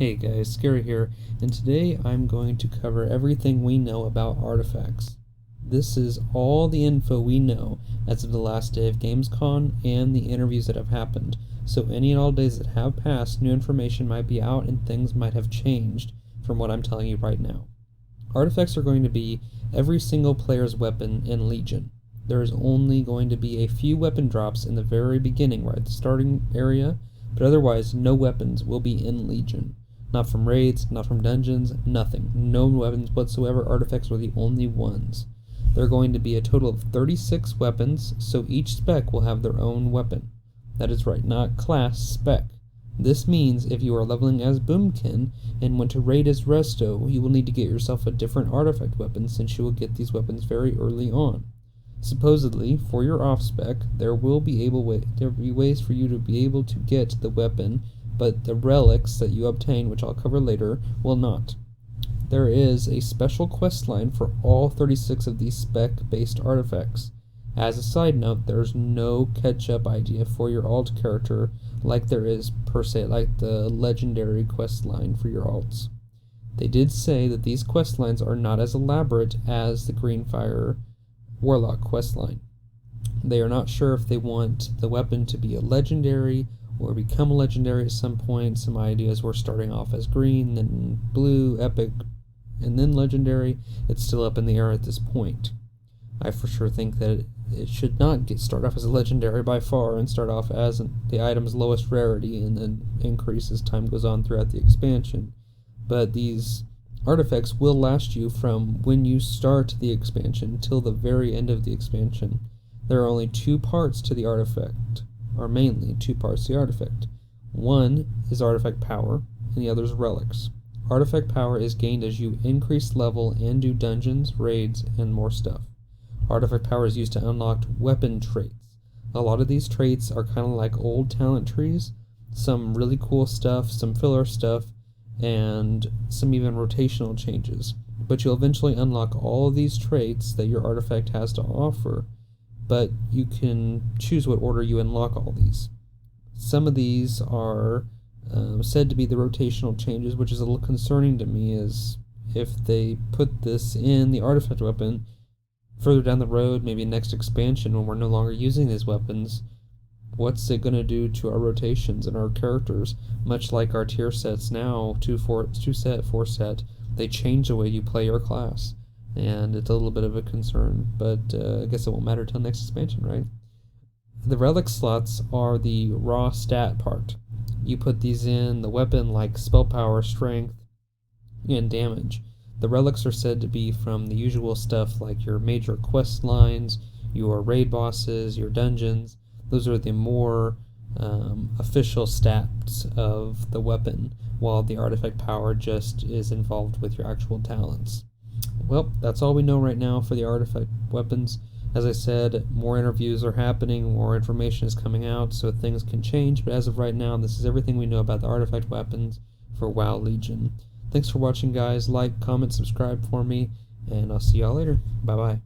Hey guys, Scary here, and today I'm going to cover everything we know about artifacts. This is all the info we know as of the last day of Gamescom and the interviews that have happened, so any and all days that have passed, new information might be out and things might have changed from what I'm telling you right now. Artifacts are going to be every single player's weapon in Legion. There is only going to be a few weapon drops in the very beginning, right at the starting area, but otherwise no weapons will be in Legion. Not from raids, not from dungeons, nothing. No weapons whatsoever. Artifacts are the only ones. There are going to be a total of 36 weapons, so each spec will have their own weapon. That is right, not class, spec. This means if you are leveling as Boomkin and want to raid as Resto, you will need to get yourself a different artifact weapon since you will get these weapons very early on. Supposedly, for your off-spec, there will be ways for you to be able to get the weapon, but the relics that you obtain, which I'll cover later, will not. There is a special quest line for all 36 of these spec-based artifacts. As a side note, there's no catch-up idea for your alt character like there is per se, like the legendary quest line for your alts. They did say that these quest lines are not as elaborate as the Greenfire Warlock quest line. They are not sure if they want the weapon to be a legendary or become a legendary at some point. Some ideas were starting off as green, then blue, epic, and then legendary. It's still up in the air at this point. I for sure think that it should not start off as a legendary by far and start off as the item's lowest rarity and then increase as time goes on throughout the expansion. But these artifacts will last you from when you start the expansion till the very end of the expansion. There are only two parts to the artifact, or mainly two parts to the artifact. One is artifact power, and the other is relics. Artifact power is gained as you increase level and do dungeons, raids, and more stuff. Artifact power is used to unlock weapon traits. A lot of these traits are kind of like old talent trees. Some really cool stuff, some filler stuff, and some even rotational changes. But you'll eventually unlock all of these traits that your artifact has to offer, but you can choose what order you unlock all these. Some of these are said to be the rotational changes, which is a little concerning to me, as if they put this in the artifact weapon further down the road, maybe next expansion when we're no longer using these weapons, what's it going to do to our rotations and our characters? Much like our tier sets now, 2 set, 4 set, they change the way you play your class. And it's a little bit of a concern, but I guess it won't matter till next expansion, right? The relic slots are the raw stat part. You put these in the weapon like spell power, strength, and damage. The relics are said to be from the usual stuff like your major quest lines, your raid bosses, your dungeons. Those are the more official stats of the weapon, while the artifact power just is involved with your actual talents. Well, that's all we know right now for the artifact weapons. As I said, more interviews are happening, more information is coming out, so things can change, but as of right now, this is everything we know about the artifact weapons for WoW Legion. Thanks for watching, guys. Like, comment, subscribe for me, and I'll see y'all later. Bye-bye.